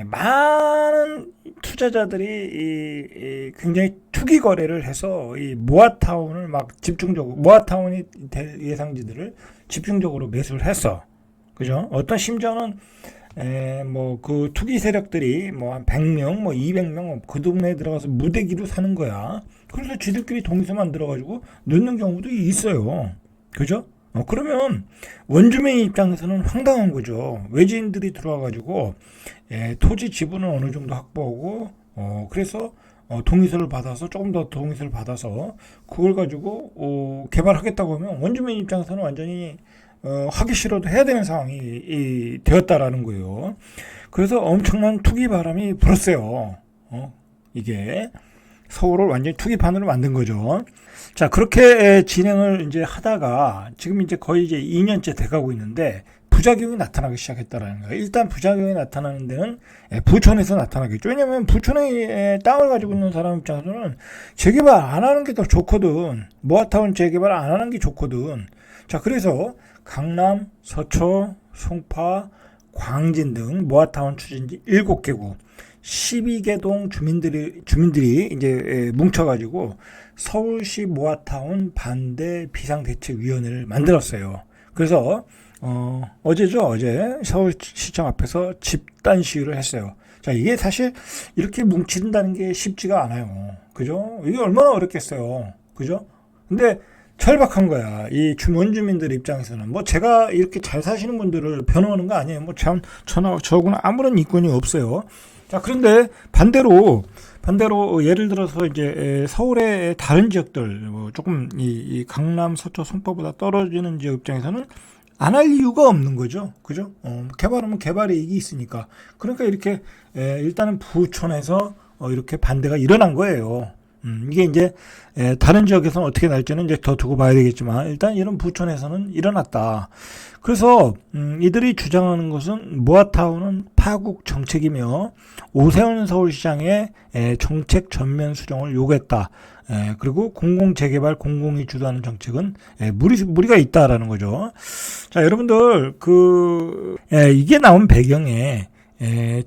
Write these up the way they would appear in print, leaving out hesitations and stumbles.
많은 투자자들이 굉장히 투기 거래를 해서 이 모아타운을 막 집중적으로 모아타운이 될 예상지들을 집중적으로 매수를 했어. 그죠? 어떤 심지어는 뭐 그 투기 세력들이 뭐 한 100명, 뭐 200명 그 동네에 들어가서 무대기로 사는 거야. 그래서 지들끼리 동의서 만들어가지고 넣는 경우도 있어요. 그죠? 그러면 원주민 입장에서는 황당한 거죠. 외지인들이 들어와가지고 토지 지분을 어느 정도 확보하고 그래서 동의서를 받아서 조금 더 동의서를 받아서 그걸 가지고 개발하겠다고 하면 원주민 입장에서는 완전히 하기 싫어도 해야 되는 상황이 되었다라는 거예요. 그래서 엄청난 투기 바람이 불었어요. 이게 서울을 완전히 투기판으로 만든 거죠. 자, 그렇게 진행을 이제 하다가 지금 이제 거의 이제 2년째 돼가고 있는데 부작용이 나타나기 시작했다라는 거예요. 일단 부작용이 나타나는 데는 부천에서 나타나겠죠. 왜냐하면 부천에 땅을 가지고 있는 사람 입장에서는 재개발 안 하는 게 더 좋거든. 모아타운 재개발 안 하는 게 좋거든. 자, 그래서 강남, 서초, 송파, 광진 등 모아타운 추진지 7개국 12개 동 주민들이 이제 뭉쳐가지고 서울시 모아타운 반대 비상대책위원회를 만들었어요. 그래서 어제 서울시청 앞에서 집단 시위를 했어요. 자, 이게 사실 이렇게 뭉친다는 게 쉽지가 않아요. 그죠? 이게 얼마나 어렵겠어요. 그죠? 근데 절박한 거야. 이 원주민들 입장에서는. 뭐 제가 이렇게 잘 사시는 분들을 변호하는 거 아니에요. 뭐 저하고는 아무런 이권이 없어요. 자, 그런데 반대로 예를 들어서 이제 서울의 다른 지역들, 뭐 조금 이 강남, 서초, 송파보다 떨어지는 지역 입장에서는 안 할 이유가 없는 거죠. 그죠? 개발하면 개발의 이익이 있으니까. 그러니까 이렇게 일단은 부촌에서 이렇게 반대가 일어난 거예요. 이게 이제 다른 지역에서는 어떻게 날지는 이제 더 두고 봐야 되겠지만 일단 이런 부천에서는 일어났다. 그래서 이들이 주장하는 것은 모아타운은 파국 정책이며 오세훈 서울시장의 정책 전면 수정을 요구했다. 그리고 공공재개발 공공이 주도하는 정책은 무리가 있다라는 거죠. 자, 여러분들 이게 나온 배경에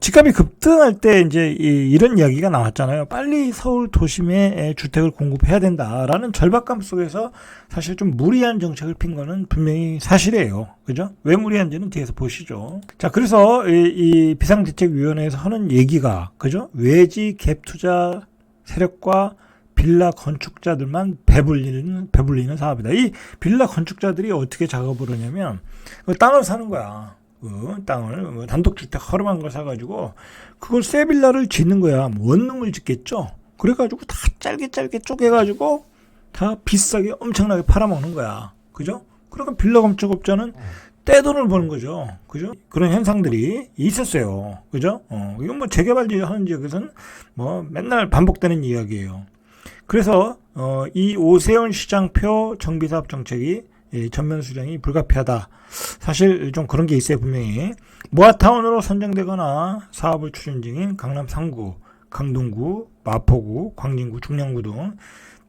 집값이 급등할 때 이제 이런 이야기가 나왔잖아요. 빨리 서울 도심에 주택을 공급해야 된다라는 절박감 속에서 사실 좀 무리한 정책을 핀 거는 분명히 사실이에요. 그죠? 왜 무리한지는 뒤에서 보시죠. 자, 그래서 이 비상대책위원회에서 하는 얘기가, 그죠? 외지 갭 투자 세력과 빌라 건축자들만 배불리는 사업이다. 이 빌라 건축자들이 어떻게 작업을 하냐면 땅을 사는 거야. 땅을 단독주택 허름한 걸 사가지고 그걸 새 빌라를 짓는 거야. 원룸을 짓겠죠. 그래가지고 다 짧게 쪼개가지고 다 비싸게 엄청나게 팔아먹는 거야. 그죠? 그러니까 빌라 건축업자는 떼돈을 버는 거죠. 그죠? 그런 현상들이 있었어요. 그죠? 이건 뭐 재개발 하는 지역에서는 뭐 맨날 반복되는 이야기예요. 그래서 이 오세훈 시장표 정비사업 정책이 전면 수정이 불가피하다. 사실 좀 그런 게 있어요. 분명히 모아타운으로 선정되거나 사업을 추진 중인 강남 3구, 강동구, 마포구, 광진구, 중량구 등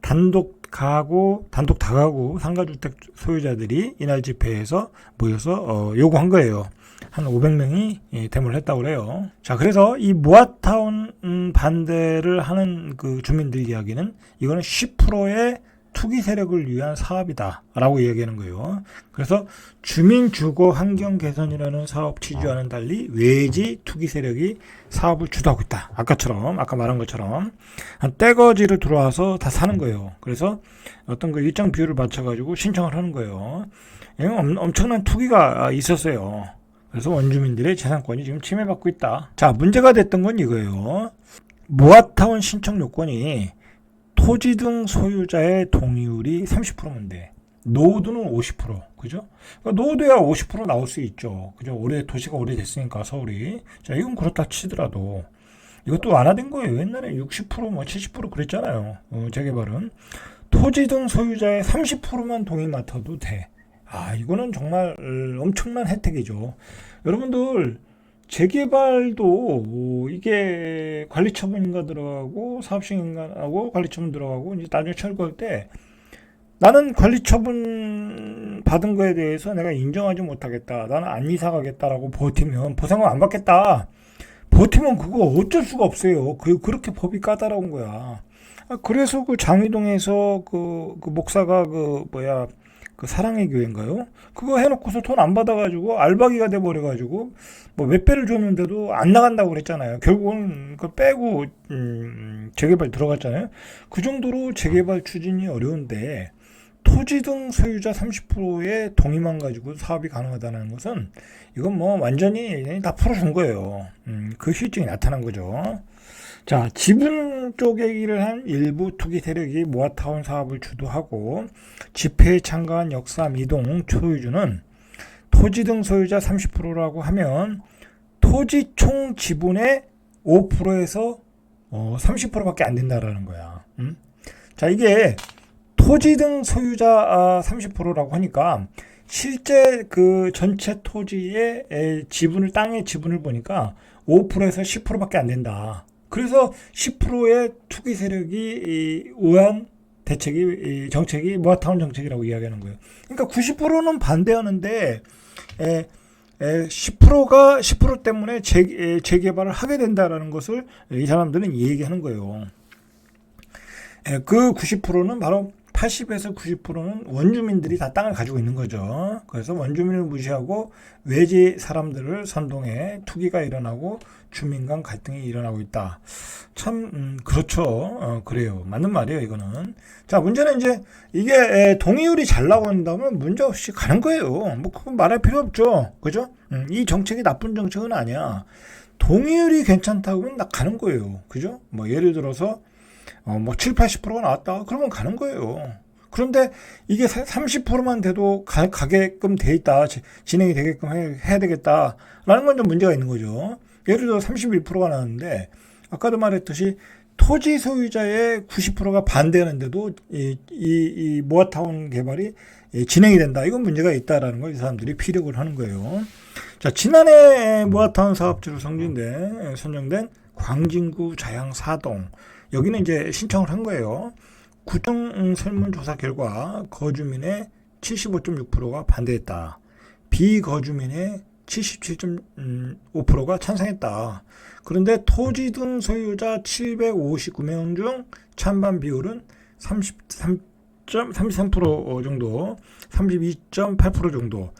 단독 다가구 상가주택 소유자들이 이날 집회에서 모여서 요구한 거예요. 한 500명이 데모를 했다고 그래요. 자, 그래서 이 모아타운 반대를 하는 그 주민들 이야기는 이거는 10%의 투기 세력을 위한 사업이다 라고 이야기하는 거예요. 그래서 주민 주거 환경 개선이라는 사업 취지와는 달리 외지 투기 세력이 사업을 주도하고 있다. 아까 말한 것처럼 한 떼거지를 들어와서 다 사는 거예요. 그래서 어떤 그 일정 비율을 맞춰가지고 신청을 하는 거예요. 엄청난 투기가 있었어요. 그래서 원주민들의 재산권이 지금 침해받고 있다. 자, 문제가 됐던 건 이거예요. 모아타운 신청 요건이 토지 등 소유자의 동의율이 30%면 돼. 노후도는 50%. 그죠? 그러니까 노후도야 50% 나올 수 있죠. 그죠? 도시가 오래됐으니까, 서울이. 자, 이건 그렇다 치더라도. 이것도 완화된 거예요. 옛날에 60%, 뭐 70% 그랬잖아요. 재개발은. 토지 등 소유자의 30%만 동의 맡아도 돼. 이거는 정말 엄청난 혜택이죠. 여러분들, 재개발도 이게 관리처분인가 들어가고 사업시행인가하고 관리처분 들어가고 이제 나중에 철거할 때 나는 관리처분 받은 거에 대해서 내가 인정하지 못하겠다. 나는 안 이사 가겠다라고 버티면 보상금 안 받겠다. 버티면 그거 어쩔 수가 없어요. 그렇게 법이 까다로운 거야. 그래서 그 장위동에서 그 목사가 그 사랑의 교회인가요? 그거 해놓고서 돈 안 받아가지고 알바기가 돼버려가지고 뭐 몇 배를 줬는데도 안 나간다고 그랬잖아요. 결국은 그걸 빼고 재개발 들어갔잖아요. 그 정도로 재개발 추진이 어려운데 토지 등 소유자 30%의 동의만 가지고 사업이 가능하다는 것은 이건 뭐 완전히 다 풀어준 거예요. 그 실증이 나타난 거죠. 자, 지분 쪽에 일을 한 일부 투기 세력이 모아타운 사업을 주도하고 집회에 참가한 역삼 이동 소유주는 토지 등 소유자 30%라고 하면 토지 총 지분의 5%에서 30%밖에 안 된다라는 거야. 자, 이게 토지 등 소유자 30%라고 하니까 실제 그 전체 토지의 지분을 땅의 지분을 보니까 5%에서 10%밖에 안 된다. 그래서 10%의 투기 세력이 의한 대책이 정책이 모아타운 정책이라고 이야기하는 거예요. 그러니까 90%는 반대하는데 10%가 10% 때문에 재개발을 하게 된다라는 것을 이 사람들은 얘기하는 거예요. 그 90%는 바로 80에서 90%는 원주민들이 다 땅을 가지고 있는 거죠. 그래서 원주민을 무시하고 외지 사람들을 선동해 투기가 일어나고 주민 간 갈등이 일어나고 있다. 참 그렇죠. 그래요. 맞는 말이에요. 이거는. 자, 문제는 이제 이게 동의율이 잘 나온다면 문제 없이 가는 거예요. 뭐 그건 말할 필요 없죠. 그죠? 이 정책이 나쁜 정책은 아니야. 동의율이 괜찮다고 하면 나 가는 거예요. 그죠? 뭐 예를 들어서 뭐 7, 80%가 나왔다. 그러면 가는 거예요. 그런데 이게 30%만 돼도 가게끔 돼 있다. 진행이 되게끔 해야 되겠다라는 건 좀 문제가 있는 거죠. 예를 들어 31%가 나왔는데 아까도 말했듯이 토지 소유자의 90%가 반대하는데도 이 모아타운 개발이 진행이 된다. 이건 문제가 있다라는 걸 이 사람들이 피력을 하는 거예요. 자, 지난해 모아타운 사업지로 선정된 광진구 자양 4동. 여기는 이제 신청을 한 거예요. 구청 설문조사 결과 거주민의 75.6%가 반대했다. 비거주민의 77.5%가 찬성했다. 그런데 토지 등 소유자 759명 중 찬반 비율은 33% 정도, 32.8% 정도.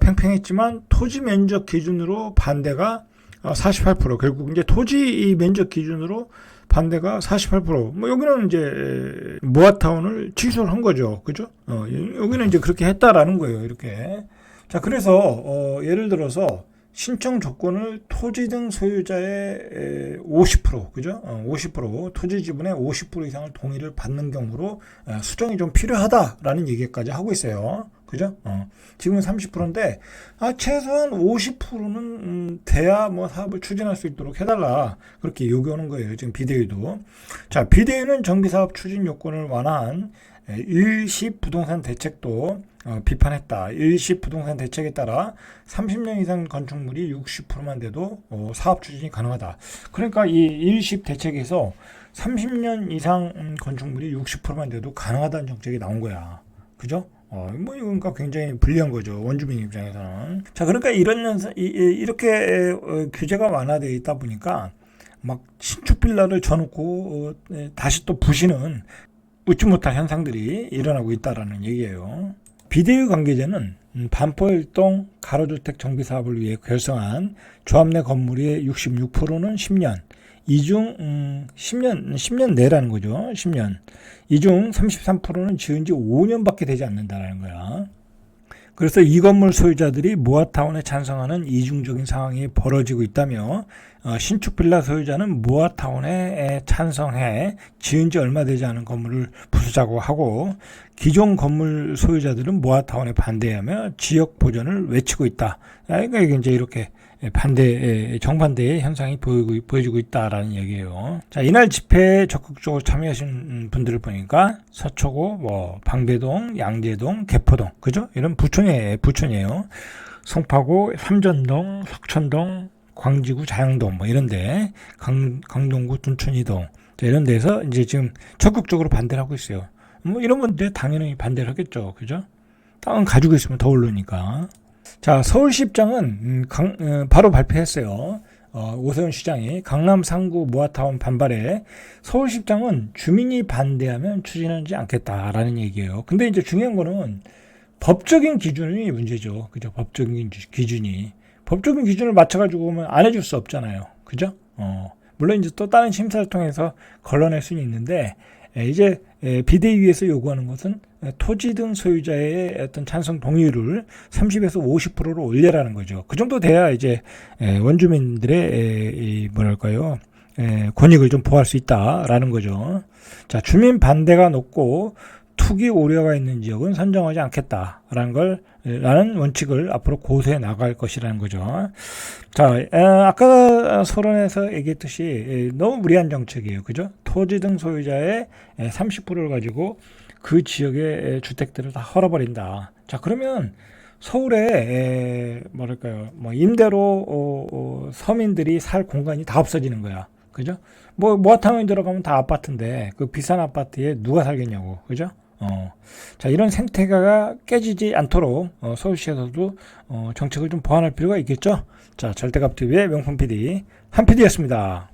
팽팽했지만 토지 면적 기준으로 반대가 48%. 결국 이제 토지 면적 기준으로 반대가 48%. 뭐 여기는 이제 모아타운을 취소를 한 거죠. 그죠? 여기는 이제 그렇게 했다라는 거예요. 이렇게. 자, 그래서 예를 들어서 신청 조건을 토지 등 소유자의 50%, 그죠? 50%, 토지 지분의 50% 이상을 동의를 받는 경우로 수정이 좀 필요하다라는 얘기까지 하고 있어요. 그죠? 지금은 30%인데, 최소한 50%는 돼야 뭐 사업을 추진할 수 있도록 해달라. 그렇게 요구하는 거예요. 지금 비대위도. 자, 비대위는 정비사업 추진 요건을 완화한 일시 부동산 대책도 비판했다. 일시 부동산 대책에 따라 30년 이상 건축물이 60%만 돼도 사업 추진이 가능하다. 그러니까 이 일시 대책에서 30년 이상 건축물이 60%만 돼도 가능하다는 정책이 나온 거야. 그죠? 뭐 이건 굉장히 불리한 거죠. 원주민 입장에서는. 자, 그러니까 이렇게 규제가 완화되어 있다 보니까 막 신축 빌라를 져놓고 다시 또 부시는 웃지 못할 현상들이 일어나고 있다라는 얘기예요. 비대위 관계자는 반포일동 가로주택 정비사업을 위해 결성한 조합 내 건물의 66%는 10년, 이중 10년 내라는 거죠. 10년. 이중 33%는 지은 지 5년밖에 되지 않는다는 거야. 그래서 이 건물 소유자들이 모아타운에 찬성하는 이중적인 상황이 벌어지고 있다며 신축 빌라 소유자는 모아타운에 찬성해 지은 지 얼마 되지 않은 건물을 부수자고 하고 기존 건물 소유자들은 모아타운에 반대하며 지역 보전을 외치고 있다. 그러니까 이제 이렇게 정반대의 현상이 보여지고 있다라는 얘기예요. 자, 이날 집회에 적극적으로 참여하신 분들을 보니까 서초구, 방배동, 양재동, 개포동, 그죠? 이런 부촌이에요. 송파구, 삼전동, 석천동, 광지구, 자양동, 이런데, 강동구, 둔촌이동, 이런 데서 이제 지금 적극적으로 반대를 하고 있어요. 이런 분들 당연히 반대를 하겠죠. 그죠? 땅은 가지고 있으면 더 오르니까. 자, 서울시 입장은 바로 발표했어요. 오세훈 시장이 강남 상구 모아타운 반발에 서울시장은 주민이 반대하면 추진하지 않겠다라는 얘기예요. 근데 이제 중요한 거는 법적인 기준이 문제죠. 그죠? 법적인 기준이. 법적인 기준을 맞춰가지고 오면 안 해줄 수 없잖아요. 그죠? 물론 이제 또 다른 심사를 통해서 걸러낼 수는 있는데, 이제 비대위에서 요구하는 것은 토지 등 소유자의 어떤 찬성 동의율을 30에서 50%로 올려라는 거죠. 그 정도 돼야 이제 원주민들의 이 뭐랄까요, 권익을 좀 보호할 수 있다라는 거죠. 자, 주민 반대가 높고 투기 우려가 있는 지역은 선정하지 않겠다라는 라는 원칙을 앞으로 고수해 나갈 것이라는 거죠. 자, 아까 서론에서 얘기했듯이 너무 무리한 정책이에요. 그죠? 토지 등 소유자의 30%를 가지고 그 지역의 주택들을 다 헐어버린다. 자, 그러면 서울에 뭐랄까요, 뭐 임대로 서민들이 살 공간이 다 없어지는 거야. 그죠? 뭐 모아타운에 들어가면 다 아파트인데 그 비싼 아파트에 누가 살겠냐고. 그죠? 자, 이런 생태계가 깨지지 않도록 서울시에서도 정책을 좀 보완할 필요가 있겠죠. 자, 절대값TV의 명품 PD 한 PD였습니다.